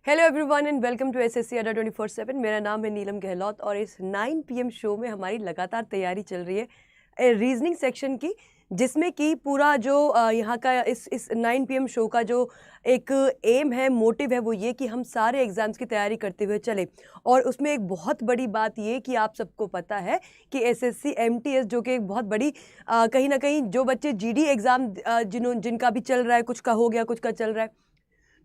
Hello everyone and welcome to SSC Adda 24/7। मेरा नाम है नीलम गहलोत और इस 9 PM शो में हमारी लगातार तैयारी चल रही है रीजनिंग सेक्शन की, जिसमें कि पूरा जो यहाँ का इस 9 PM शो का जो एक एम है, मोटिव है, वो ये कि हम सारे एग्ज़ाम्स की तैयारी करते हुए चले। और उसमें एक बहुत बड़ी बात ये कि आप सबको पता है कि एसएससी एमटीएस जो कि एक बहुत बड़ी कहीं ना कहीं जो बच्चे जीडी एग्ज़ाम जिनका भी चल रहा है, कुछ का हो गया, कुछ का चल रहा है,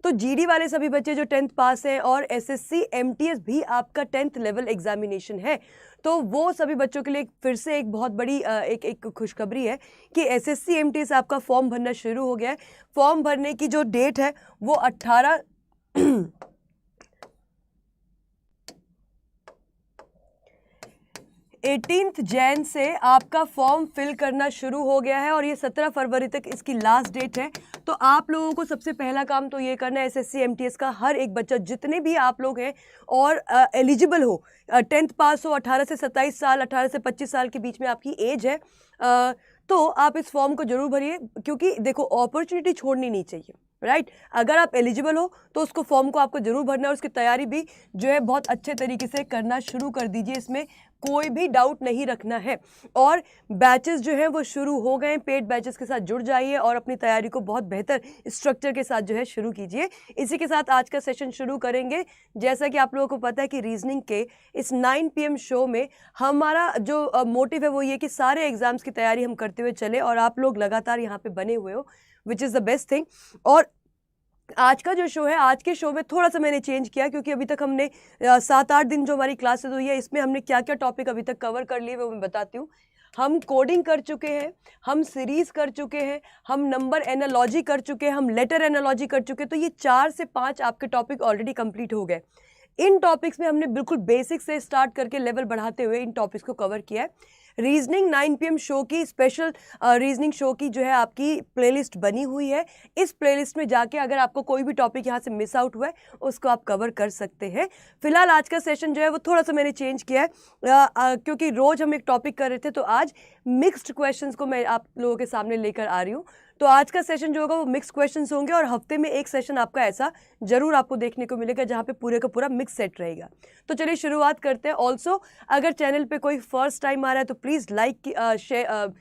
तो जीडी वाले सभी बच्चे जो 10th पास हैं और एसएससी एमटीएस भी आपका 10th लेवल एग्जामिनेशन है, तो वो सभी बच्चों के लिए फिर से एक बहुत बड़ी एक खुशखबरी है कि एसएससी एमटीएस आपका फॉर्म भरना शुरू हो गया है। फॉर्म भरने की जो डेट है वो 18 18 जैन से आपका फॉर्म फिल करना शुरू हो गया है और ये 17 फरवरी तक इसकी लास्ट डेट है। तो आप लोगों को सबसे पहला काम तो ये करना है, एसएससी एमटीएस का हर एक बच्चा, जितने भी आप लोग हैं और एलिजिबल हो, 10th पास हो, 18 से 27 साल, 18 से 25 साल के बीच में आपकी एज है, तो आप इस फॉर्म को जरूर भरिए, क्योंकि देखो अपॉर्चुनिटी छोड़नी नहीं चाहिए, राइट। अगर आप एलिजिबल हो तो उसको फॉर्म को आपको जरूर भरना है और उसकी तैयारी भी जो है बहुत अच्छे तरीके से करना शुरू कर दीजिए, इसमें कोई भी डाउट नहीं रखना है। और बैचेस जो हैं वो शुरू हो गए हैं, पेड बैचेस के साथ जुड़ जाइए और अपनी तैयारी को बहुत बेहतर स्ट्रक्चर के साथ जो है शुरू कीजिए। इसी के साथ आज का सेशन शुरू करेंगे। जैसा कि आप लोगों को पता है कि रीजनिंग के इस 9 PM शो में हमारा जो मोटिव है वो ये कि सारे एग्जाम्स की तैयारी हम करते हुए चले और आप लोग लगातार यहाँ पे बने हुए हो, which is the best thing. और आज का जो शो है, आज के शो में थोड़ा सा मैंने चेंज किया, क्योंकि अभी तक हमने 7-8 दिन जो हमारी क्लासेस हुई है, इसमें हमने क्या क्या टॉपिक अभी तक कवर कर लिए वो मैं बताती हूँ। हम कोडिंग कर चुके हैं, हम सीरीज कर चुके हैं, हम नंबर एनालॉजी कर चुके हैं, हम लेटर एनालॉजी कर चुके हैं। तो ये 4 से 5 आपके टॉपिक ऑलरेडी कंप्लीट हो गए। इन टॉपिक्स में हमने बिल्कुल बेसिक से स्टार्ट करके लेवल बढ़ाते हुए इन टॉपिक्स को कवर किया है। रीजनिंग 9 PM शो की स्पेशल रीजनिंग शो की जो है आपकी प्लेलिस्ट बनी हुई है। इस प्लेलिस्ट में जाके अगर आपको कोई भी टॉपिक यहाँ से मिस आउट हुआ है उसको आप कवर कर सकते हैं। फिलहाल आज का सेशन जो है वो थोड़ा सा मैंने चेंज किया है, क्योंकि रोज हम एक टॉपिक कर रहे थे, तो आज मिक्स्ड क्वेश्चंस को मैं आप लोगों के सामने लेकर आ रही हूँ। तो आज का सेशन जो होगा वो मिक्स क्वेश्चंस होंगे और हफ्ते में एक सेशन आपका ऐसा जरूर आपको देखने को मिलेगा जहाँ पे पूरे का पूरा मिक्स सेट रहेगा। तो चलिए शुरुआत करते हैं। ऑल्सो अगर चैनल पे कोई फर्स्ट टाइम आ रहा है तो प्लीज़ लाइक शेयर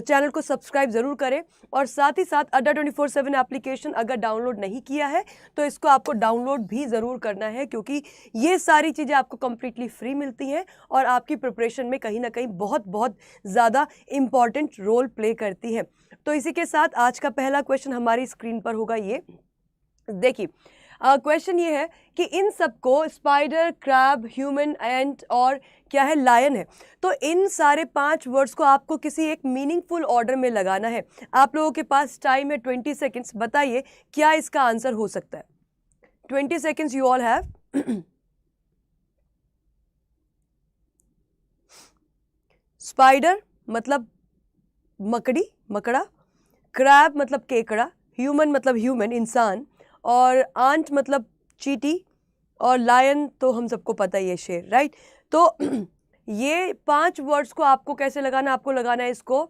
चैनल को सब्सक्राइब ज़रूर करें, और साथ ही साथ अड्डा 24/7 एप्लीकेशन अगर डाउनलोड नहीं किया है तो इसको आपको डाउनलोड भी ज़रूर करना है, क्योंकि ये सारी चीज़ें आपको कम्प्लीटली फ्री मिलती हैं और आपकी प्रिपरेशन में कहीं ना कहीं बहुत बहुत ज़्यादा इम्पॉर्टेंट रोल प्ले करती है। तो इसी के साथ आज का पहला क्वेश्चन हमारी स्क्रीन पर होगा। ये देखिए, क्वेश्चन ये है कि इन सबको स्पाइडर, क्रैब, ह्यूमन, एंट और क्या है, लायन है। तो इन सारे 5 वर्ड्स को आपको किसी एक मीनिंगफुल ऑर्डर में लगाना है। आप लोगों के पास टाइम है 20 सेकेंड्स। बताइए क्या इसका आंसर हो सकता है। 20 seconds you all have. Spider मतलब मकड़ी, मकड़ा। क्रैब मतलब केकड़ा। ह्यूमन मतलब ह्यूमन, इंसान। और आंट मतलब चींटी। और लायन तो हम सबको पता ही है, शेर, राइट। तो ये 5 वर्ड्स को आपको कैसे लगाना है, आपको लगाना है इसको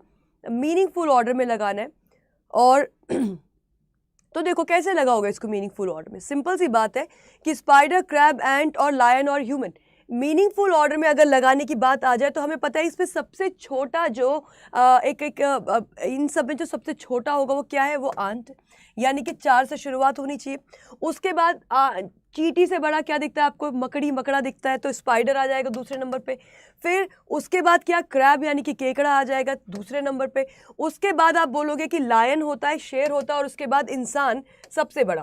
मीनिंगफुल ऑर्डर में लगाना है। और तो देखो कैसे लगाओगे इसको मीनिंगफुल ऑर्डर में। सिंपल सी बात है कि स्पाइडर, क्रैब, एंट और लायन और ह्यूमन मीनिंगफुल ऑर्डर में अगर लगाने की बात आ जाए तो हमें पता है इसमें सबसे छोटा जो इन सब में जो सबसे छोटा होगा वो क्या है, वो आंट, यानी कि 4 से शुरुआत होनी चाहिए। उसके बाद चींटी से बड़ा क्या दिखता है आपको, मकड़ी, मकड़ा दिखता है, तो स्पाइडर आ जाएगा दूसरे नंबर पे। फिर उसके बाद क्या, क्रैब यानी कि केकड़ा आ जाएगा दूसरे नंबर पे। उसके बाद आप बोलोगे कि लायन होता है, शेर होता है, और उसके बाद इंसान सबसे बड़ा।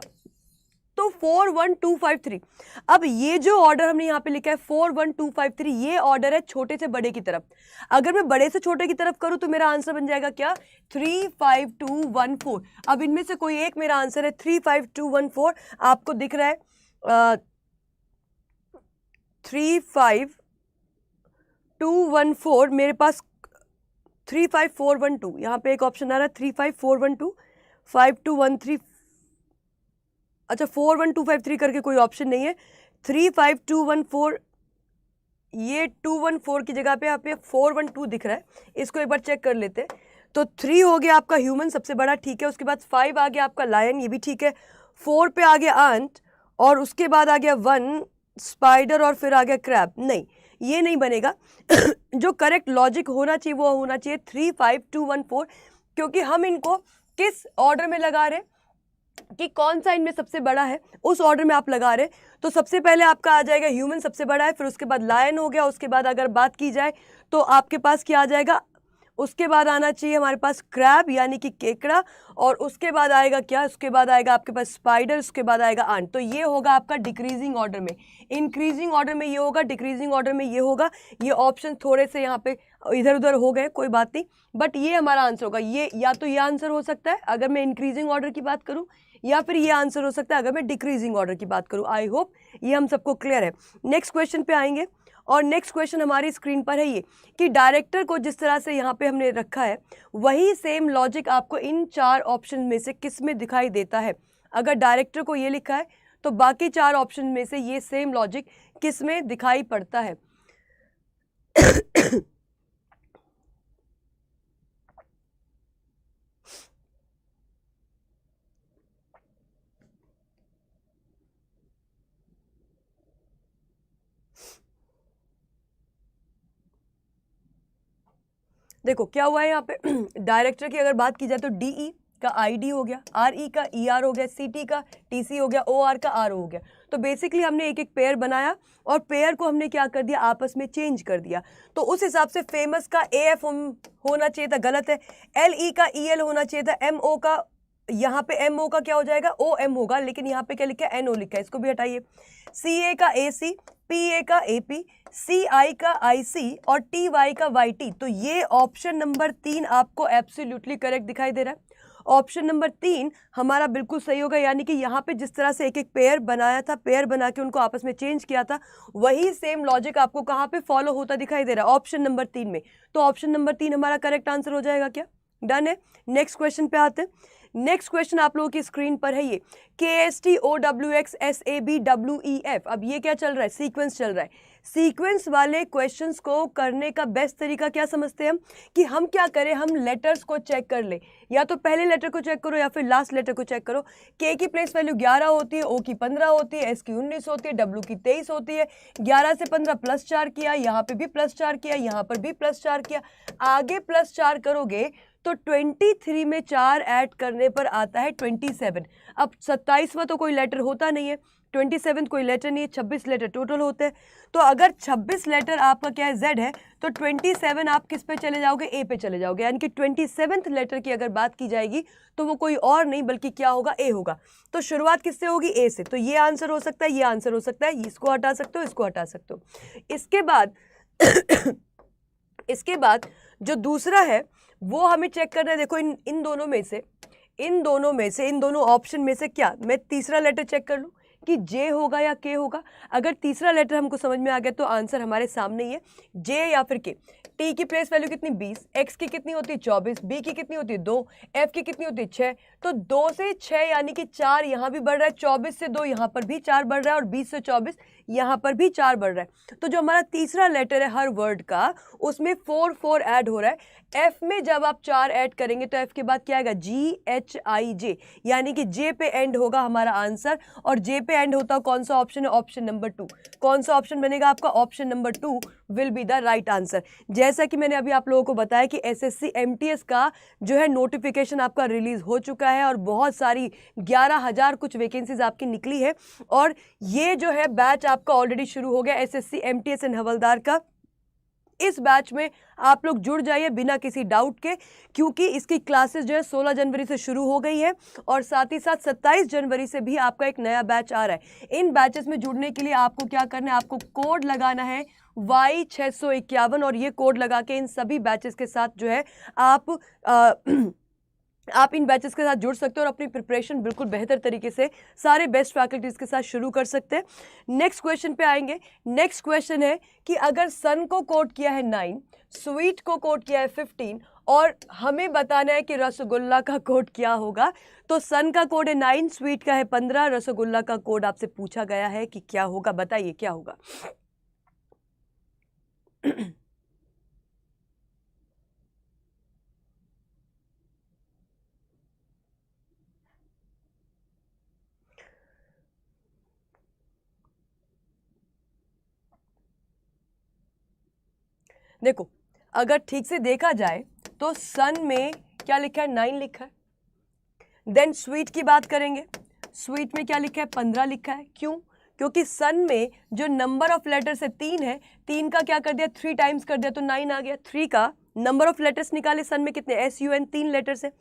तो 4 1 2 5 3। अब ये जो ऑर्डर हमने यहाँ पे लिखा है 4 1 2 5 3, ये ऑर्डर है छोटे से बड़े की तरफ। अगर मैं बड़े से छोटे की तरफ करूँ तो मेरा आंसर बन जाएगा क्या, 3 5 2 1 4। अब इनमें से कोई एक मेरा आंसर है 3 5 2 1 4। आपको दिख रहा है 3 5 2 1 4, मेरे पास 3 5 4 1 2, यहाँ पे एक ऑप्शन आ रहा है 3 5 4 1 2, 5 2 1 3। अच्छा, 4 1 2 5 3 करके कोई ऑप्शन नहीं है। 3 5 2 1 4, ये 2 1 4 की जगह पे यहाँ पे 4 1 2 दिख रहा है। इसको एक बार चेक कर लेते हैं। तो 3 हो गया आपका ह्यूमन सबसे बड़ा, ठीक है। उसके बाद 5 आ गया आपका लायन, ये भी ठीक है। 4 पे आ गया आंट, और उसके बाद आ गया 1 स्पाइडर और फिर आ गया क्रैब, नहीं ये नहीं बनेगा। जो करेक्ट लॉजिक होना चाहिए वो होना चाहिए 3 5 2 1 4, क्योंकि हम इनको किस ऑर्डर में लगा रहे हैं कि कौन सा इनमें सबसे बड़ा है, उस ऑर्डर में आप लगा रहे हैं। तो सबसे पहले आपका आ जाएगा ह्यूमन सबसे बड़ा है, फिर उसके बाद लायन हो गया, उसके बाद अगर बात की जाए तो आपके पास क्या आ जाएगा, उसके बाद आना चाहिए हमारे पास क्रैब यानी कि केकड़ा, और उसके बाद आएगा क्या, उसके बाद आएगा आपके पास स्पाइडर, उसके बाद आएगा आंट। तो ये होगा आपका डिक्रीजिंग ऑर्डर में, इंक्रीजिंग ऑर्डर में ये होगा, डिक्रीजिंग ऑर्डर में ये होगा। ये ऑप्शन थोड़े से यहाँ पे इधर उधर हो गए, कोई बात नहीं, बट ये हमारा आंसर होगा। ये या तो ये आंसर हो सकता है अगर मैं इंक्रीजिंग ऑर्डर की बात करूँ, या फिर ये आंसर हो सकता है अगर मैं डिक्रीजिंग ऑर्डर की बात करूँ। आई होप ये हम सबको क्लियर है। नेक्स्ट क्वेश्चन पे आएंगे, और नेक्स्ट क्वेश्चन हमारी स्क्रीन पर है ये कि डायरेक्टर को जिस तरह से यहाँ पे हमने रखा है वही सेम लॉजिक आपको इन 4 ऑप्शन में से किस में दिखाई देता है। अगर डायरेक्टर को ये लिखा है तो बाकी 4 ऑप्शन में से ये सेम लॉजिक किस में दिखाई पड़ता है। देखो क्या हुआ है यहाँ पे, डायरेक्टर की अगर बात की जाए तो डीई का आईडी हो गया, आरई का ईआर हो गया, सीटी का टीसी हो गया, ओआर का आर हो गया। तो बेसिकली हमने एक एक पेयर बनाया और पेयर को हमने क्या कर दिया, आपस में चेंज कर दिया। तो उस हिसाब से फेमस का एएफ होना चाहिए था, गलत है। एलई का ईएल होना चाहिए था, एमओ का, यहाँ पे एमओ का क्या हो जाएगा, ओ एम होगा, लेकिन यहाँ पे क्या लिखा है, एनओ लिखा है, इसको भी हटाइए। सीए का एसी, पीए का एपी, सीआई का आईसी और टीवाई का वाईटी। तो ये ऑप्शन नंबर 3 आपको एब्सोल्युटली करेक्ट दिखाई दे रहा है। ऑप्शन नंबर 3 हमारा बिल्कुल सही होगा, यानी कि यहाँ पे जिस तरह से एक एक पेयर बनाया था, पेयर बना के उनको आपस में चेंज किया था, वही सेम लॉजिक आपको कहाँ पे फॉलो होता दिखाई दे रहा है, ऑप्शन नंबर 3 में। तो ऑप्शन नंबर 3 हमारा करेक्ट आंसर हो जाएगा क्या, डन है। नेक्स्ट क्वेश्चन पे आते हैं। नेक्स्ट क्वेश्चन आप लोगों की स्क्रीन पर है ये KSTOWXSABWEF। अब ये क्या चल रहा है, सीक्वेंस चल रहा है। सीक्वेंस वाले क्वेश्चंस को करने का बेस्ट तरीका क्या समझते हैं हम, कि हम क्या करें, हम लेटर्स को चेक कर ले, या तो पहले लेटर को चेक करो या फिर लास्ट लेटर को चेक करो। के की प्लेस वैल्यू 11 होती है, ओ की 15 होती है, एस की 19 होती है, डब्ल्यू की 23 होती है। 11 से 15 +4 किया, यहाँ पे भी +4 किया, यहाँ पर भी +4 किया, आगे +4 करोगे तो 23 में 4 ऐड करने पर आता है 27। अब 27वां तो कोई लेटर होता नहीं है, 27 कोई लेटर नहीं है, 26 लेटर टोटल होते हैं। तो अगर 26 लेटर आपका क्या है, Z है, तो 27 आप किस पे चले जाओगे, ए पे चले जाओगे, यानी कि 27th लेटर की अगर बात की जाएगी तो वो कोई और नहीं बल्कि क्या होगा, ए होगा। तो शुरुआत किससे होगी, ए से। तो ये आंसर हो सकता है, ये आंसर हो सकता है, इसको हटा सकते हो, इसको हटा सकते हो। इसके बाद इसके बाद जो दूसरा है वो हमें चेक करना है। देखो इन दोनों में से, इन दोनों ऑप्शन में से क्या मैं तीसरा लेटर चेक कर लूं कि जे होगा या के होगा। अगर तीसरा लेटर हमको समझ में आ गया तो आंसर हमारे सामने ही है, जे या फिर के। टी की प्लेस वैल्यू कितनी, 20, एक्स की कितनी होती है 24, बी की कितनी होती है 2, एफ की कितनी होती है 6। तो 2 से 6 यानी कि 4 यहाँ भी बढ़ रहा है, 24 से 2 यहाँ पर भी 4 बढ़ रहा है, और 20 से 24 यहाँ पर भी 4 बढ़ रहा है। तो जो हमारा तीसरा लेटर है हर वर्ड का, उसमें 4 4 ऐड हो रहा है। एफ में जब आप 4 ऐड करेंगे तो एफ के बाद क्या आएगा, GHIJ, यानी कि जे पे एंड होगा हमारा आंसर। और जे पे एंड होता कौन सा ऑप्शन है, ऑप्शन नंबर 2। कौन सा ऑप्शन बनेगा आपका, option number 2 will be the right answer. जैसा कि मैंने अभी आप लोगों को बताया कि SSC MTS का जो है नोटिफिकेशन आपका रिलीज हो चुका है, और बहुत सारी 11,000 कुछ वैकेंसीज आपकी निकली है, और ये जो है बैच आपका ऑलरेडी शुरू हो गया SSC MTS एंड हवलदार का। इस बैच में आप लोग जुड़ जाइए बिना किसी डाउट के, क्योंकि इसकी क्लासेस जो है 16 जनवरी से शुरू हो गई है, और साथ ही साथ 27 जनवरी से भी आपका एक नया बैच आ रहा है। इन बैचेस में जुड़ने के लिए आपको क्या करना है, आपको कोड लगाना है Y651, और ये कोड लगा के इन सभी बैचेस के साथ जो है आप इन बैचेस के साथ जुड़ सकते हो और अपनी प्रिपरेशन बिल्कुल बेहतर तरीके से सारे बेस्ट फैकल्टीज के साथ शुरू कर सकते हैं। नेक्स्ट क्वेश्चन पे आएंगे। नेक्स्ट क्वेश्चन है कि अगर सन को कोट किया है 9, स्वीट को कोट किया है 15, और हमें बताना है कि रसगुल्ला का कोड क्या होगा। तो सन का कोड है 9, स्वीट का है 15, रसगुल्ला का कोड आपसे पूछा गया है कि क्या होगा, बताइए क्या होगा। देखो अगर ठीक से देखा जाए तो सन में क्या लिखा है, 9 लिखा है। देन स्वीट की बात करेंगे, स्वीट में क्या लिखा है, 15 लिखा है। क्यों? क्योंकि सन में जो नंबर ऑफ लेटर्स है 3 है, 3 का क्या कर दिया 3 टाइम्स कर दिया तो 9 आ गया। 3 का नंबर ऑफ लेटर्स निकाले, सन में कितने, SUN 3 लेटर्स है,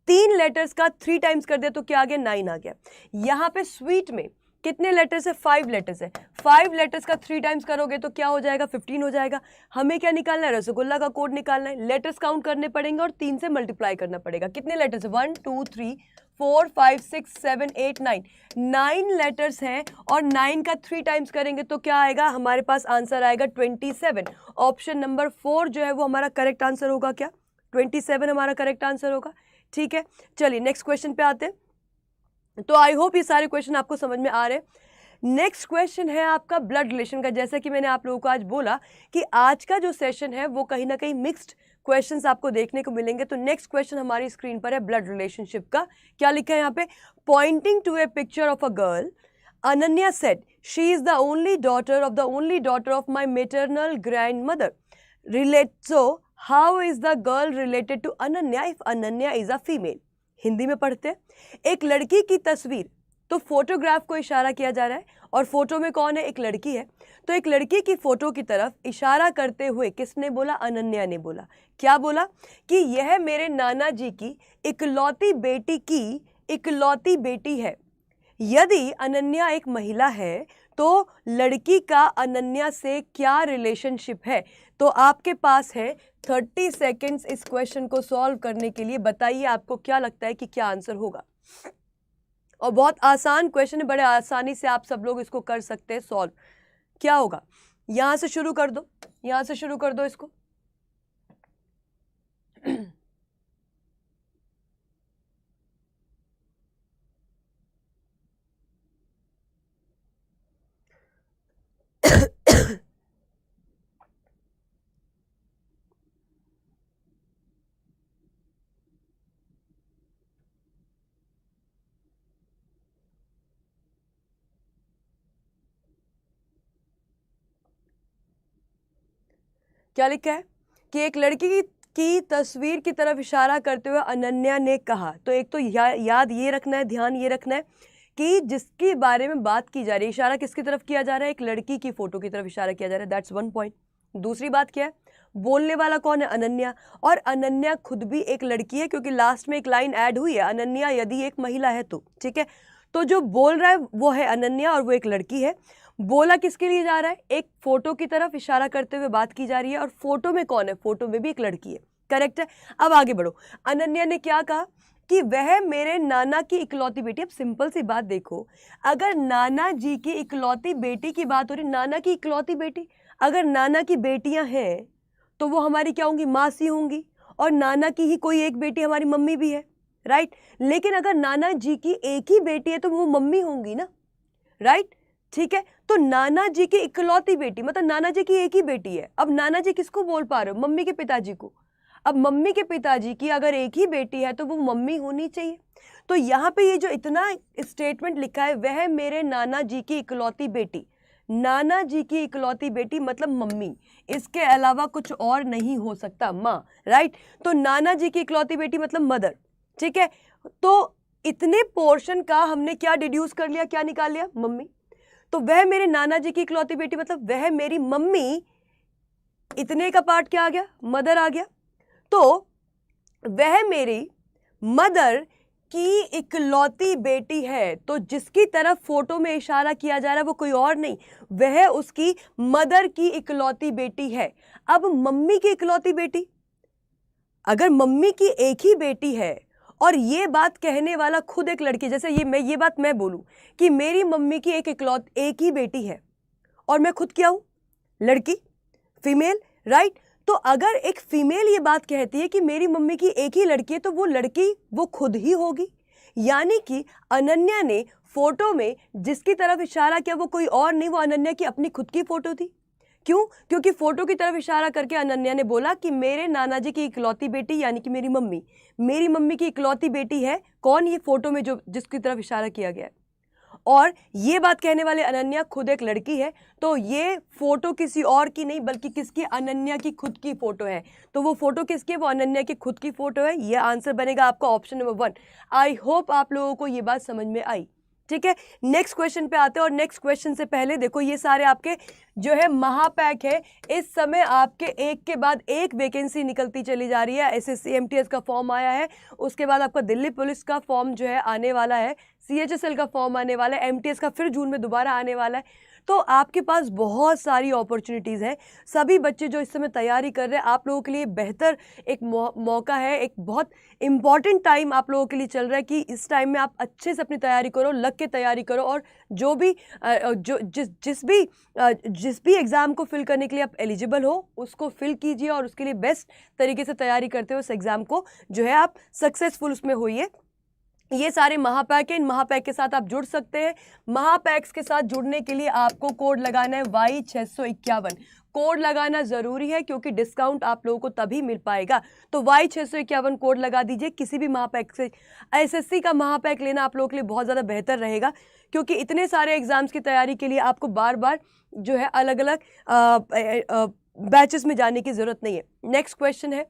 3 लेटर्स का 3 टाइम्स कर दिया तो क्या आ गया 9 आ गया। यहाँ पे स्वीट में कितने लेटर्स है, 5 लेटर्स है, 5 लेटर्स का 3 टाइम्स करोगे तो क्या हो जाएगा 15 हो जाएगा। हमें क्या निकालना है, रसगुल्ला का कोड निकालना है। लेटर्स काउंट करने पड़ेंगे और 3 से मल्टीप्लाई करना पड़ेगा। कितने लेटर्स है, 1 2 3 4 5 6 7 8 9, 9 लेटर्स हैं और 9 का 3 टाइम्स करेंगे तो क्या आएगा, हमारे पास आंसर आएगा 27। ऑप्शन नंबर 4 जो है वो हमारा करेक्ट आंसर होगा। क्या 27 हमारा करेक्ट आंसर होगा? ठीक है, चलिए नेक्स्ट क्वेश्चन पे आते हैं। तो आई होप ये सारे क्वेश्चन आपको समझ में आ रहे हैं। नेक्स्ट क्वेश्चन है आपका ब्लड रिलेशन का। जैसा कि मैंने आप लोगों को आज बोला कि आज का जो सेशन है वो कहीं ना कहीं मिक्स्ड क्वेश्चंस आपको देखने को मिलेंगे। तो नेक्स्ट क्वेश्चन हमारी स्क्रीन पर है ब्लड रिलेशनशिप का। क्या लिखा है यहाँ पे, pointing to a picture of a girl, Ananya said she is the only daughter of my maternal grand mother. Relate so how is the girl related to Ananya if Ananya is a female. Hindi में पढ़ते हैं। एक लड़की की तस्वीर, तो फोटोग्राफ को इशारा किया जा रहा है और फोटो में कौन है, एक लड़की है। तो एक लड़की की फोटो की तरफ इशारा करते हुए किसने बोला, अनन्या ने बोला। क्या बोला कि यह मेरे नाना जी की इकलौती बेटी है। यदि अनन्या एक महिला है तो लड़की का अनन्या से क्या रिलेशनशिप है। तो आपके पास है 30 सेकेंड्स इस क्वेश्चन को सॉल्व करने के लिए। बताइए आपको क्या लगता है कि क्या आंसर होगा। और बहुत आसान क्वेश्चन है, बड़े आसानी से आप सब लोग इसको कर सकते हैं सॉल्व। क्या होगा, यहां से शुरू कर दो, यहां से शुरू कर दो इसको। क्या लिखा है कि एक लड़की की तस्वीर की तरफ इशारा करते हुए अनन्या ने कहा। तो एक तो याद ये रखना है, ध्यान ये रखना है कि जिसके बारे में बात की जा रही है, इशारा किसकी तरफ किया जा रहा है, एक लड़की की फोटो की तरफ इशारा किया जा रहा है। That's 1 point. दूसरी बात क्या है, बोलने वाला कौन है, अनन्या। और अनन्या खुद भी एक लड़की है क्योंकि लास्ट में एक लाइन ऐड हुई है, अनन्या यदि एक महिला है तो। ठीक है, तो जो बोल रहा है वो है अनन्या और वो एक लड़की है। बोला किसके लिए जा रहा है, एक फोटो की तरफ इशारा करते हुए बात की जा रही है और फोटो में कौन है, फोटो में भी एक लड़की है। करेक्ट है। अब आगे बढ़ो। अनन्या ने क्या कहा कि वह मेरे नाना की इकलौती बेटी। अब सिंपल सी बात देखो, अगर नाना जी की इकलौती बेटी की बात हो रही, नाना की इकलौती बेटी, अगर नाना की बेटियां हैं तो वो हमारी क्या होंगी, मासी होंगी। और नाना की ही कोई एक बेटी हमारी मम्मी भी है, राइट। लेकिन अगर नाना जी की एक ही बेटी है तो वो मम्मी होंगी ना, राइट। ठीक है, तो नाना जी की इकलौती बेटी मतलब नाना जी की एक ही बेटी है। अब नाना जी किसको बोल पा रहे हो, मम्मी के पिताजी को। अब मम्मी के पिताजी की अगर एक ही बेटी है तो वो मम्मी होनी चाहिए। तो यहाँ पे ये जो इतना स्टेटमेंट लिखा है, वह मेरे नाना जी की इकलौती बेटी, नाना जी की इकलौती बेटी मतलब मम्मी, इसके अलावा कुछ और नहीं हो सकता, माँ, राइट। तो नाना जी की इकलौती बेटी मतलब मदर। ठीक है, तो इतने पोर्शन का हमने क्या डिड्यूस कर लिया, क्या निकाल लिया, मम्मी। तो वह मेरे नाना जी की इकलौती बेटी मतलब वह मेरी मम्मी, इतने का पार्ट क्या आ गया, मदर आ गया। तो वह मेरी मदर की इकलौती बेटी है। तो जिसकी तरफ फोटो में इशारा किया जा रहा है वो कोई और नहीं, वह उसकी मदर की इकलौती बेटी है। अब मम्मी की इकलौती बेटी, अगर मम्मी की एक ही बेटी है और ये बात कहने वाला खुद एक लड़की, जैसे ये बात मैं बोलूं कि मेरी मम्मी की एक ही बेटी है और मैं खुद क्या हूं, लड़की, फीमेल, राइट। तो अगर एक फीमेल ये बात कहती है कि मेरी मम्मी की एक ही लड़की है तो वो लड़की वो खुद ही होगी। यानी कि अनन्या ने फोटो में जिसकी तरफ इशारा किया वो कोई और नहीं, वो अनन्या की अपनी खुद की फोटो थी। क्यों? क्योंकि फोटो की तरफ इशारा करके अनन्या ने बोला कि मेरे नाना जी की इकलौती बेटी यानी कि मेरी मम्मी की इकलौती बेटी है। कौन? ये फोटो में जो जिसकी तरफ इशारा किया गया है। और ये बात कहने वाले अनन्या खुद एक लड़की है, तो ये फोटो किसी और की नहीं बल्कि किसकी, अनन्या की खुद की फोटो है। तो वो फोटो किसकी है, वो अनन्या की खुद की फोटो है। ये आंसर बनेगा आपका ऑप्शन नंबर 1। आई होप आप लोगों को ये बात समझ में आई। ठीक है, नेक्स्ट क्वेश्चन पे आते हैं। और नेक्स्ट क्वेश्चन से पहले देखो, ये सारे आपके जो है महापैक है। इस समय आपके एक के बाद एक वैकेंसी निकलती चली जा रही है। एसएससी एमटीएस का फॉर्म आया है, उसके बाद आपका दिल्ली पुलिस का फॉर्म जो है आने वाला है, सीएचएसएल का फॉर्म आने वाला है, एमटीएस का फिर जून में दोबारा आने वाला है। तो आपके पास बहुत सारी अपॉर्चुनिटीज़ हैं। सभी बच्चे जो इस समय तैयारी कर रहे हैं, आप लोगों के लिए बेहतर एक मौका है, एक बहुत इम्पॉर्टेंट टाइम आप लोगों के लिए चल रहा है कि इस टाइम में आप अच्छे से अपनी तैयारी करो, लग के तैयारी करो, और जो भी जिस भी एग्ज़ाम को फिल करने के लिए आप एलिजिबल हो उसको फिल कीजिए और उसके लिए बेस्ट तरीके से तैयारी करते हुए उस एग्ज़ाम को जो है आप सक्सेसफुल उसमें होइए। ये सारे महापैक हैं, इन महापैक के साथ आप जुड़ सकते हैं। महापैक्स के साथ जुड़ने के लिए आपको कोड लगाना है Y651। कोड लगाना ज़रूरी है क्योंकि डिस्काउंट आप लोगों को तभी मिल पाएगा। तो Y651 कोड लगा दीजिए किसी भी महापैक से। एसएससी का महापैक लेना आप लोगों के लिए बहुत ज़्यादा बेहतर रहेगा क्योंकि इतने सारे एग्जाम्स की तैयारी के लिए आपको बार बार जो है अलग अलग बैचेस में जाने की ज़रूरत नहीं है। नेक्स्ट क्वेश्चन है,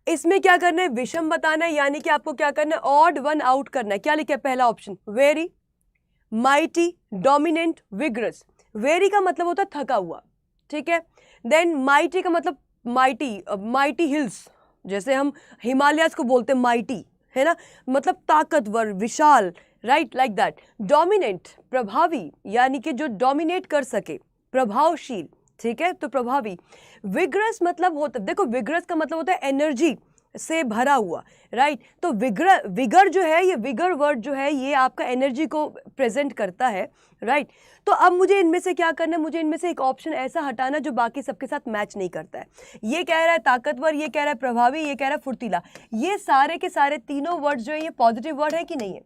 इसमें क्या करना है, विषम बताना है, यानी कि आपको क्या करना है, ऑड वन आउट करना है। क्या लिखा है पहला option, very, mighty, dominant, vigorous. Very का मतलब होता है थका हुआ, ठीक है। देन माइटी का मतलब माइटी हिल्स, जैसे हम हिमालयाज को बोलते हैं माइटी, है ना, मतलब ताकतवर, विशाल, राइट, लाइक दैट। डोमिनेंट प्रभावी, यानी कि जो डोमिनेट कर सके, प्रभावशील, ठीक है, तो प्रभावी। विग्रस मतलब होता, देखो विग्रस का मतलब होता है एनर्जी से भरा हुआ, राइट। तो विगर जो है, ये विगर वर्ड जो है ये आपका एनर्जी को प्रेजेंट करता है, राइट। तो अब मुझे इनमें से क्या करना है, मुझे इनमें से एक ऑप्शन ऐसा हटाना जो बाकी सबके साथ मैच नहीं करता है। ये कह रहा है ताकतवर, ये कह रहा है प्रभावी, ये कह रहा है फुर्तीला। ये सारे के सारे तीनों वर्ड जो है ये पॉजिटिव वर्ड है कि नहीं है?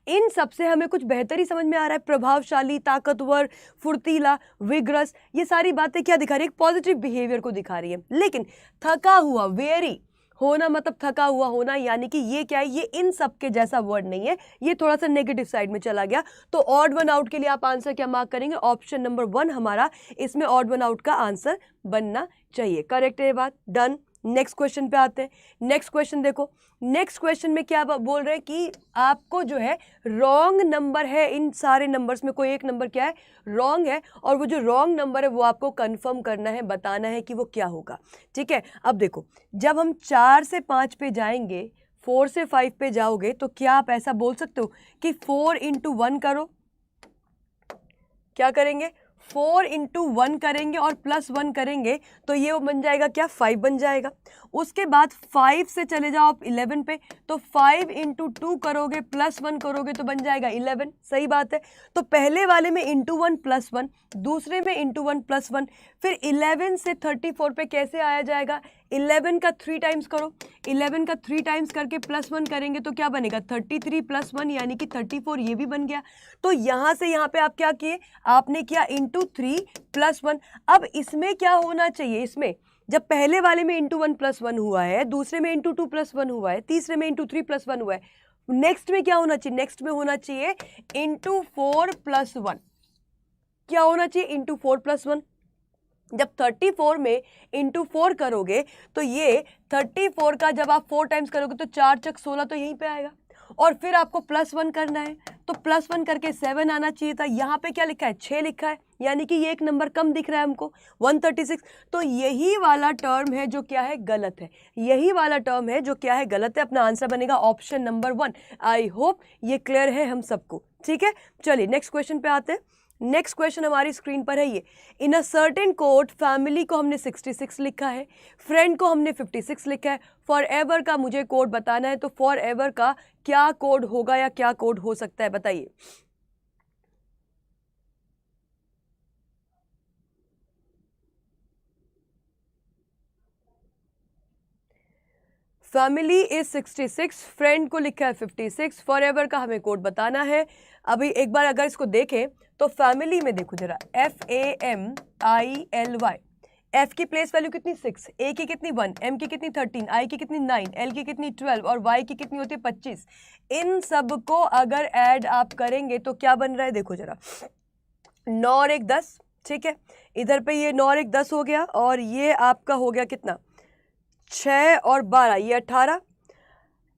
इन सबसे हमें कुछ बेहतर ही समझ में आ रहा है। प्रभावशाली, ताकतवर, फुर्तीला, विग्रस, ये सारी बातें क्या दिखा रही है, एक पॉजिटिव बिहेवियर को दिखा रही है। लेकिन थका हुआ, वेरी होना मतलब थका हुआ होना, यानी कि ये क्या है, ये इन सब के जैसा वर्ड नहीं है, ये थोड़ा सा नेगेटिव साइड में चला गया। तो ऑड वन आउट के लिए आप आंसर क्या मार्क करेंगे, ऑप्शन नंबर 1 हमारा इसमें ऑड वन आउट का आंसर बनना चाहिए। करेक्ट है ये बात, डन। नेक्स्ट क्वेश्चन पे आते हैं। नेक्स्ट क्वेश्चन देखो, नेक्स्ट क्वेश्चन में क्या बोल रहे हैं कि आपको जो है रॉन्ग नंबर है, इन सारे नंबर्स में कोई एक नंबर क्या है, रॉन्ग है, और वो जो रॉन्ग नंबर है वो आपको कंफर्म करना है, बताना है कि वो क्या होगा, ठीक है। अब देखो, जब हम 4 से 5 पे जाएंगे, 4 से 5 पे जाओगे, तो क्या आप ऐसा बोल सकते हो कि 4 × 1 करो, क्या करेंगे, 4 × 1 करेंगे और +1 करेंगे, तो ये बन जाएगा क्या, 5 बन जाएगा। उसके बाद 5 से चले जाओ आप 11 पे, तो 5 × 2 करोगे, +1 करोगे तो बन जाएगा 11। सही बात है। तो पहले वाले में × 1 +1, दूसरे में × 1 +1, फिर 11 से 34 पे कैसे आया जाएगा, 11 का 3 टाइम्स करो, 11 का 3 टाइम्स करके +1 करेंगे तो क्या बनेगा, 33 + 1 यानी कि 34, ये भी बन गया। तो यहाँ से यहाँ पे आप क्या किए, आपने किया × 3 + 1। अब इसमें क्या होना चाहिए, इसमें जब पहले वाले में × 1 +1 हुआ है, दूसरे में × 2 +1 हुआ है, तीसरे में × 3 +1 हुआ है, नेक्स्ट में क्या होना चाहिए, नेक्स्ट में होना चाहिए × 4 + 1। क्या होना चाहिए, × 4 + 1। जब 34 में × 4 करोगे तो ये 34 का जब आप 4 टाइम्स करोगे तो 4 × 16 तो यहीं पे आएगा, और फिर आपको +1 करना है, तो +1 करके 7 आना चाहिए था। यहाँ पे क्या लिखा है, 6 लिखा है, यानी कि ये एक नंबर कम दिख रहा है हमको, 136। तो यही वाला टर्म है जो क्या है, गलत है, यही वाला टर्म है जो क्या है, गलत है। अपना आंसर बनेगा ऑप्शन नंबर 1। आई होप ये क्लियर है हम सबको, ठीक है। चलिए नेक्स्ट क्वेश्चन पे आते हैं। नेक्स्ट क्वेश्चन हमारी स्क्रीन पर है ये, इन अ सर्टेन कोड फैमिली को हमने 66 लिखा है, फ्रेंड को हमने 56 लिखा है, फॉर एवर का मुझे कोड बताना है, तो फॉर एवर का क्या कोड होगा या क्या कोड हो सकता है, बताइए। फैमिली इज 66, फ्रेंड को लिखा है 56, फॉर एवर का हमें कोड बताना है। अभी एक बार अगर इसको देखें तो फैमिली में देखो जरा, FAMILY, एफ की प्लेस वैल्यू कितनी 6, ए की कितनी 1, एम की कितनी 13, आई की कितनी 9, एल की कितनी 12 और वाई की कितनी होती है 25। इन सब को अगर ऐड आप करेंगे तो क्या बन रहा है, देखो जरा, 9 और 1 10, ठीक है। इधर पे ये 9 और 1 10 हो गया, और ये आपका हो गया कितना, 6 और 12, ये 18,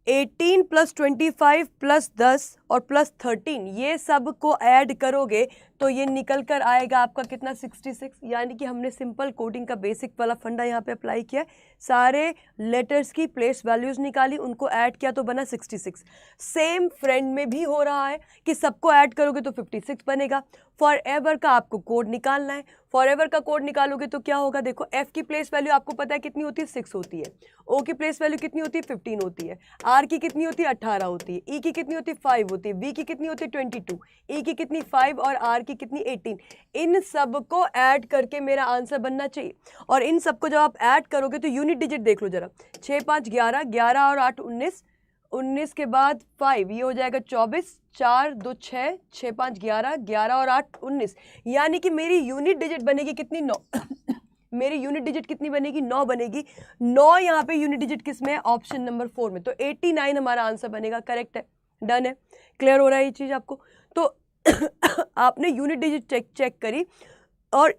18 प्लस 25 प्लस 10 और प्लस 13, ये सब को ऐड करोगे तो ये निकल कर आएगा आपका कितना, 66। यानी कि हमने सिंपल कोडिंग का बेसिक वाला फंडा यहाँ पे अप्लाई किया, सारे लेटर्स की प्लेस वैल्यूज निकाली, उनको ऐड किया तो बना 66। सेम फ्रेंड में भी हो रहा है कि सबको ऐड करोगे तो 56 बनेगा। फॉर एवर का आपको कोड निकालना है, फॉर एवर का कोड निकालोगे तो क्या होगा, देखो एफ की प्लेस वैल्यू आपको पता है कितनी होती है, 6 होती है। ओ की प्लेस वैल्यू कितनी होती है, 15 होती है। आर की कितनी होती है, 18 होती है। ई की कितनी होती है, 5 होती है। वी की कितनी होती है, 22। ई की कितनी 5 और आर की कितनी 18। इन सब को ऐड करके मेरा आंसर बनना चाहिए, और इन सब को जब आप ऐड करोगे तो यूनिट डिजिट देख लो जरा, 6 5 11, 11 और 8 19, 19 के बाद 5, ये हो जाएगा 24, 4 2 6, 6 5 11, 11 और 8 19। यानी कि मेरी यूनिट डिजिट बनेगी कितनी, 9। मेरी यूनिट डिजिट कितनी बनेगी, 9 बनेगी। 9 यहाँ पे यूनिट डिजिट किस में है, ऑप्शन नंबर 4 में। तो 89 हमारा आंसर बनेगा, करेक्ट है, डन है। क्लियर हो रहा है ये चीज़ आपको? तो आपने यूनिट डिजिट चेक करी, और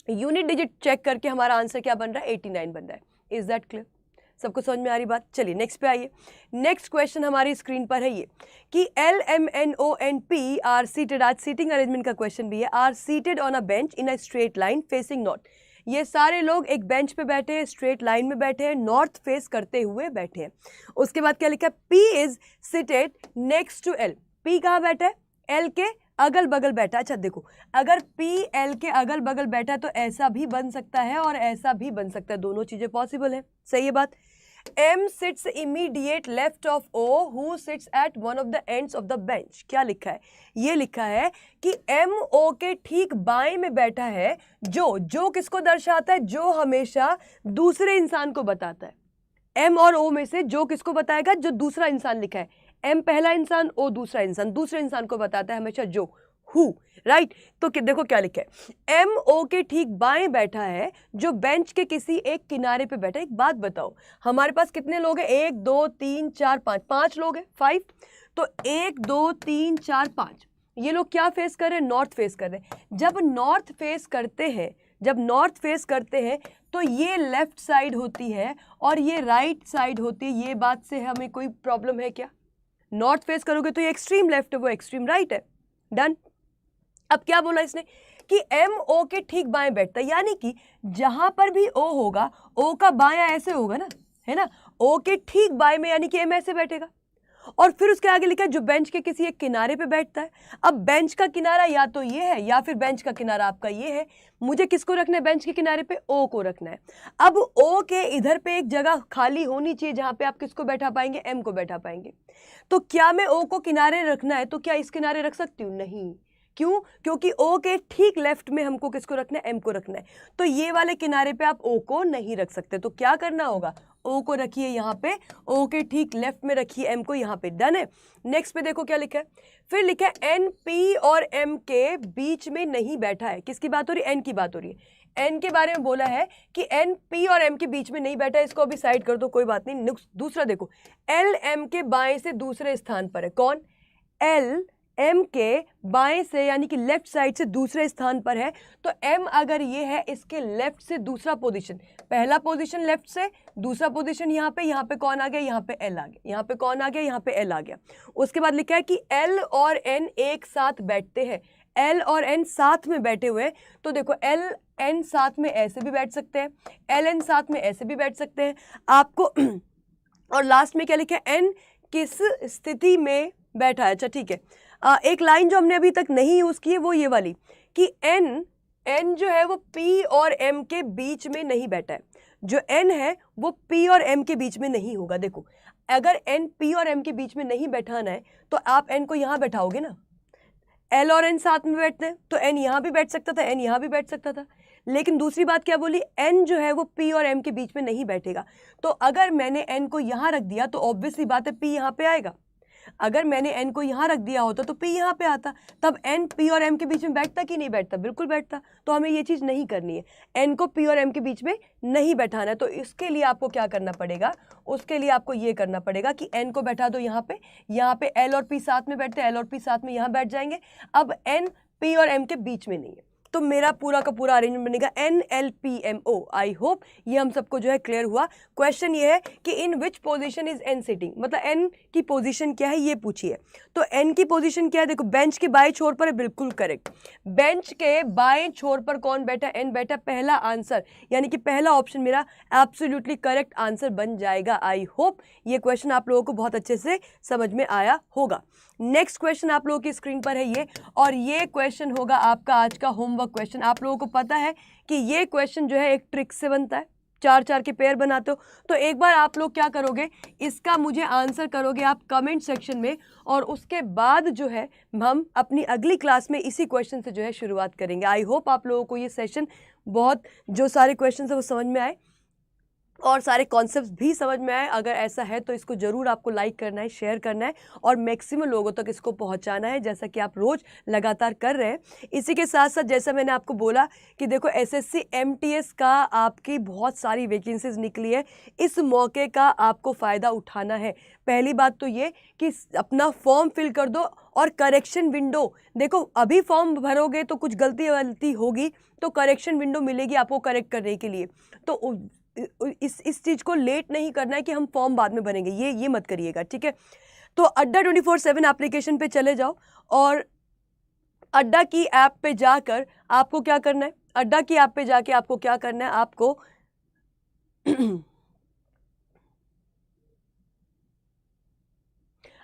यूनिट डिजिट चेक करके हमारा आंसर क्या बन रहा है, 89 बन रहा है। Is that clear? सबको समझ में आ रही बात? चलिए नेक्स्ट पे आइए। नेक्स्ट क्वेश्चन हमारी स्क्रीन पर है ये कि L M N O N P R seated, आज सीटिंग अरेंजमेंट का क्वेश्चन भी है, are seated on a bench in a straight line facing north. ये सारे लोग एक बेंच पे बैठे हैं, स्ट्रेट लाइन में बैठे हैं, नॉर्थ फेस करते हुए बैठे हैं। उसके बाद क्या लिखा है, P is seated next to L. P कहाँ बैठा है, एल के अगल बगल बैठा। अच्छा देखो, अगर पी एल के अगल बगल बैठा तो ऐसा भी बन सकता है और ऐसा भी बन सकता है, दोनों चीजें पॉसिबल है, सही है बात। M sits immediate left of O, who sits at one of the ends of the bench। क्या लिखा है, ये लिखा है कि M O के ठीक बाएं में बैठा है, जो किसको दर्शाता है, जो हमेशा दूसरे इंसान को बताता है। M और O में से जो किसको बताएगा, जो दूसरा इंसान लिखा है। M पहला इंसान, O दूसरा इंसान, दूसरे इंसान को बताता है हमेशा जो, हु, राइट। तो देखो क्या लिखा है, एम ओ के ठीक बाएं बैठा है, जो बेंच के किसी एक किनारे पे बैठा है। एक बात बताओ, हमारे पास कितने लोग हैं, 1 2 3 4 5, 5 लोग हैं, 5। तो 1 2 3 4 5, ये लोग क्या फेस कर रहे हैं, नॉर्थ फेस कर रहे हैं। जब नॉर्थ फेस करते हैं, जब नॉर्थ फेस करते हैं तो ये लेफ्ट साइड होती है और ये राइट साइड होती है। ये बात से हमें कोई प्रॉब्लम है क्या? नॉर्थ फेस करोगे तो ये एक्सट्रीम लेफ्ट है, वो एक्सट्रीम राइट है, डन। अब क्या बोला इसने कि एम ओ के ठीक बाएं बैठता है, यानी कि जहां पर भी ओ होगा, ओ का बायां ऐसे होगा ना, है ना, ओ के ठीक बाएं में, यानी कि एम ऐसे बैठेगा। और फिर उसके आगे लिखा है जो बेंच के किसी एक किनारे पे बैठता है। अब बेंच का किनारा या तो ये है या फिर बेंच का किनारा आपका ये है। मुझे किसको रखना है बेंच के किनारे पे, ओ को रखना है। अब ओ के इधर पे एक जगह खाली होनी चाहिए जहां पे आप किसको बैठा पाएंगे, एम को बैठा पाएंगे। तो क्या मैं ओ को किनारे रखना है तो क्या इस किनारे रख सकती हूँ? नहीं। क्यों? क्योंकि ओ के ठीक लेफ्ट में हमको किसको रखना है, एम को रखना है। तो ये वाले किनारे पे आप ओ को नहीं रख सकते। तो क्या करना होगा, ओ को रखिए यहाँ पे, ओ के ठीक लेफ्ट में रखिए एम को यहाँ पे, डन है। नेक्स्ट पे देखो क्या लिखा है, फिर लिखा है एन पी और एम के बीच में नहीं बैठा है। किसकी बात हो रही है, एन की बात हो रही है। एन के बारे में बोला है कि एन पी और एम के बीच में नहीं बैठा है, इसको अभी साइड कर दो, कोई बात नहीं। दूसरा देखो, एल एम के बाएं से दूसरे स्थान पर है। कौन? एल एम के बाएं से यानी कि लेफ्ट साइड से दूसरे स्थान पर है। तो एम अगर ये है, इसके लेफ्ट से दूसरा पोजीशन, पहला पोजीशन लेफ्ट से, दूसरा पोजीशन यहाँ पे कौन आ गया, यहाँ पे एल आ गया, यहाँ पे कौन आ गया, यहाँ पे एल आ गया। उसके बाद लिखा है कि एल और एन एक साथ बैठते हैं, एल और एन साथ में बैठे हुए। तो देखो एल एन साथ में ऐसे भी बैठ सकते हैं, एल एन साथ में ऐसे भी बैठ सकते हैं आपको। और लास्ट में क्या लिखा है, एन किस स्थिति में बैठा है। अच्छा ठीक है, एक लाइन जो हमने अभी तक नहीं यूज की है वो ये वाली कि एन जो है वो पी और एम के बीच में नहीं बैठा है। जो एन है वो पी और एम के बीच में नहीं होगा। देखो अगर एन पी और एम के बीच में नहीं बैठाना है तो आप एन को यहां बैठाओगे ना, एल और एन साथ में बैठते हैं तो एन यहां भी बैठ सकता था, एन यहां भी बैठ सकता था। लेकिन दूसरी बात क्या बोली, एन जो है वो पी और एम के बीच में नहीं बैठेगा। तो अगर मैंने एन को यहां रख दिया तो ऑब्वियसली बात है पी यहां पे आएगा। अगर मैंने n को यहाँ रख दिया होता तो p यहाँ पे आता, तब n p और m के बीच में बैठता कि नहीं बैठता? बिल्कुल बैठता। तो हमें ये चीज़ नहीं करनी है, n को p और m के बीच में नहीं बैठाना है। तो इसके लिए आपको क्या करना पड़ेगा? उसके लिए आपको ये करना पड़ेगा कि n को बैठा दो यहाँ पे l और p साथ में बैठते हैं, l और p साथ में यहाँ बैठ जाएंगे। अब n p और m के बीच में नहीं है, तो मेरा पूरा का पूरा अरेंजमेंट बनेगा NLPMO। आई होप ये हम सबको जो है क्लियर हुआ। क्वेश्चन ये है कि in which position is n sitting, मतलब n की पोजीशन क्या है ये पूछिए। तो n की पोजीशन क्या है? देखो बेंच के बाएं छोर पर है, बिल्कुल करेक्ट। बेंच के बाएं छोर पर कौन बैठा? n बैठा। पहला आंसर यानी कि पहला ऑप्शन मेरा एब्सोल्युटली करेक्ट आंसर बन जाएगा। आई होप ये क्वेश्चन आप लोगों को बहुत अच्छे से समझ में आया होगा। नेक्स्ट क्वेश्चन आप लोगों की स्क्रीन पर है ये, और ये क्वेश्चन होगा आपका आज का होमवर्क क्वेश्चन। आप लोगों को पता है कि ये क्वेश्चन जो है एक ट्रिक से बनता है, 4-4 के पेयर बनाते हो। तो एक बार आप लोग क्या करोगे, इसका मुझे आंसर करोगे आप कमेंट सेक्शन में, और उसके बाद जो है हम अपनी अगली क्लास में इसी क्वेश्चन से जो है शुरुआत करेंगे। आई होप आप लोगों को ये सेशन बहुत, जो सारे क्वेश्चन है वो समझ में आए और सारे कॉन्सेप्ट्स भी समझ में आए। अगर ऐसा है तो इसको ज़रूर आपको लाइक करना है, शेयर करना है और मैक्सिमम लोगों तक इसको पहुंचाना है, जैसा कि आप रोज़ लगातार कर रहे हैं। इसी के साथ साथ जैसा मैंने आपको बोला कि देखो SSC MTS का आपकी बहुत सारी वैकेंसीज निकली है, इस मौके का आपको फ़ायदा उठाना है। पहली बात तो ये कि अपना फॉर्म फिल कर दो, और करेक्शन विंडो देखो, अभी फॉर्म भरोगे तो कुछ गलती होगी तो करेक्शन विंडो मिलेगी आपको करेक्ट करने के लिए। तो इस चीज़ को लेट नहीं करना है कि हम फॉर्म बाद में भरेंगे, ये मत करिएगा, ठीक है। तो अड्डा 24/7 एप्लीकेशन पे चले जाओ, और अड्डा की ऐप पे जाकर आपको क्या करना है? अड्डा की ऐप पे जाके आपको क्या करना है? आपको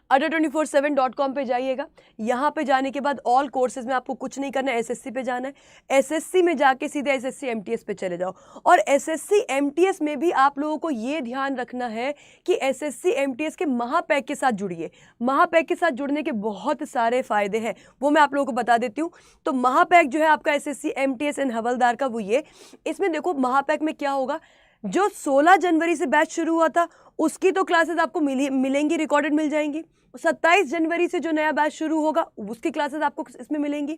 adda247.com पे जाइएगा। यहाँ पे जाने के बाद ऑल कोर्सेज में आपको कुछ नहीं करना है, एसएससी पे जाना है। एसएससी में जाके सीधे एसएससी एमटीएस पे चले जाओ, और एसएससी एमटीएस में भी आप लोगों को ये ध्यान रखना है कि एसएससी एमटीएस के महापैक के साथ जुड़िए। महापैक के साथ जुड़ने के बहुत सारे फायदे हैं, वो मैं आप लोगों को बता देती हूँ। तो महापैक जो है आपका एसएससी एमटीएस एंड हवलदार का, वो ये, इसमें देखो महापैक में क्या होगा, जो 16 जनवरी से बैच शुरू हुआ था उसकी तो क्लासेस आपको मिलेंगी, रिकॉर्डेड मिल जाएंगी। 27 जनवरी से जो नया बैच शुरू होगा उसकी क्लासेस आपको इसमें मिलेंगी।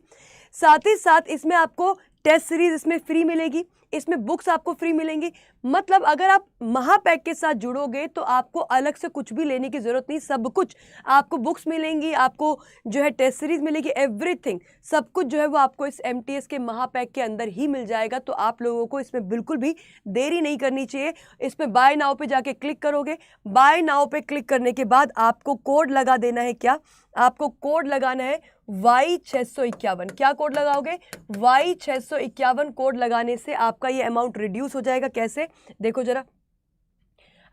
साथ ही साथ इसमें आपको टेस्ट सीरीज इसमें फ्री मिलेगी, इसमें बुक्स आपको फ्री मिलेंगी। मतलब अगर आप महापैक के साथ जुड़ोगे तो आपको अलग से कुछ भी लेने की ज़रूरत नहीं, सब कुछ आपको, बुक्स मिलेंगी, आपको जो है टेस्ट सीरीज मिलेगी, एवरीथिंग, सब कुछ जो है वो आपको इस एमटीएस के महापैक के अंदर ही मिल जाएगा। तो आप लोगों को इसमें बिल्कुल भी देरी नहीं करनी चाहिए। इसमें बाय नाउ पे जाके क्लिक करोगे, बाय नाउ पे क्लिक करने के बाद आपको कोड लगा देना है। क्या आपको कोड लगाना है? Y651। क्या कोड लगाओगे? Y651 कोड लगाने से आपका ये अमाउंट रिड्यूस हो जाएगा। कैसे? देखो जरा,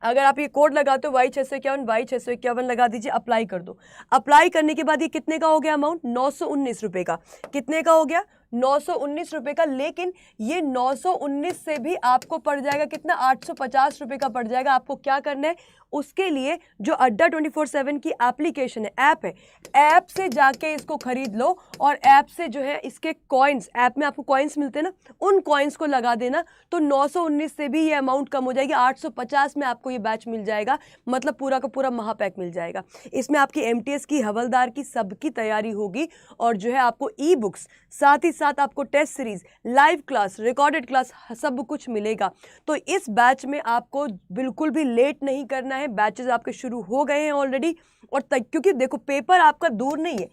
अगर आप ये कोड लगाते हो Y651 लगा दीजिए, अप्लाई कर दो। अप्लाई करने के बाद ये कितने का हो गया अमाउंट? 919 रुपये का। कितने का हो गया? 919 रुपये का। लेकिन ये 919 से भी आपको पड़ जाएगा कितना? 850 रुपये का पड़ जाएगा। आपको क्या करना है? उसके लिए जो अड्डा 24/7 की एप्लीकेशन है, ऐप है, ऐप से जाके इसको खरीद लो, और ऐप से जो है इसके कॉइन्स, ऐप में आपको कॉइन्स मिलते हैं ना, उन कॉइन्स को लगा देना। तो 919 से भी ये अमाउंट कम हो जाएगी, 850 में आपको ये बैच मिल जाएगा। मतलब पूरा का पूरा महापैक मिल जाएगा। इसमें आपकी एमटीएस की, हवलदार की, सबकी तैयारी होगी, और जो है आपको ई बुक्स, साथ ही साथ आपको test series, live class, recorded class, सब कुछ मिलेगा। तो इस बैच में आपको बिल्कुल भी लेट नहीं करना है। बैचेस आपके शुरू हो गए हैं ऑलरेडी, और क्योंकि देखो पेपर आपका दूर नहीं है,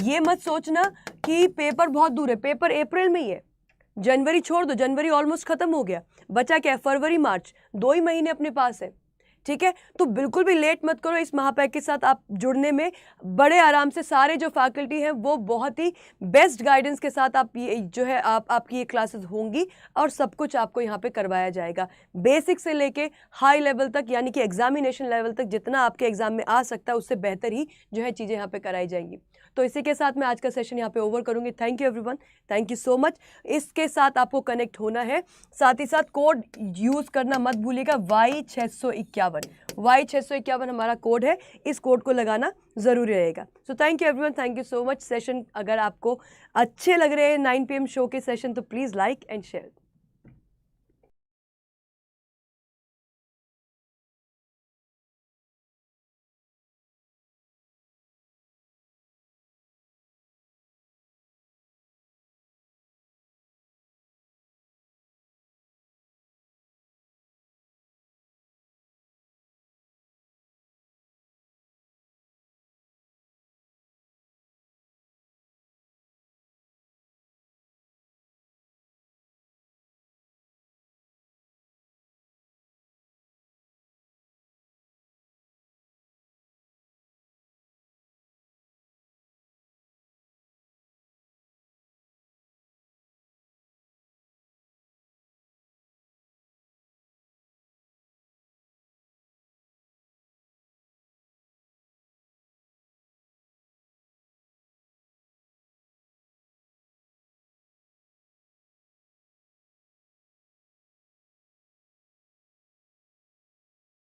ये मत सोचना कि पेपर बहुत दूर है। पेपर अप्रैल में ही है, जनवरी छोड़ दो, जनवरी ऑलमोस्ट खत्म हो गया, बचा क्या है? फरवरी मार्च, 2 ही महीने अपने पास है, ठीक है। तो बिल्कुल भी लेट मत करो। इस महापैक के साथ आप जुड़ने में बड़े आराम से, सारे जो फैकल्टी हैं वो बहुत ही बेस्ट गाइडेंस के साथ आप ये जो है आपकी ये क्लासेस होंगी, और सब कुछ आपको यहाँ पे करवाया जाएगा, बेसिक से लेके हाई लेवल तक, यानी कि एग्जामिनेशन लेवल तक, जितना आपके एग्जाम में आ सकता है उससे बेहतर ही जो है चीज़ें यहाँ पे कराई जाएंगी। तो इसी के साथ मैं आज का सेशन यहाँ पे ओवर करूँगी। Thank you everyone, thank you so much. इसके साथ आपको कनेक्ट होना है, साथ ही साथ कोड यूज़ करना मत भूलिएगा, Y651। Y651 हमारा कोड है, इस कोड को लगाना ज़रूरी रहेगा। So thank you everyone, thank you so much. Session अगर आपको अच्छे लग रहे हैं 9 PM शो के सेशन, तो प्लीज़ लाइक एंड शेयर।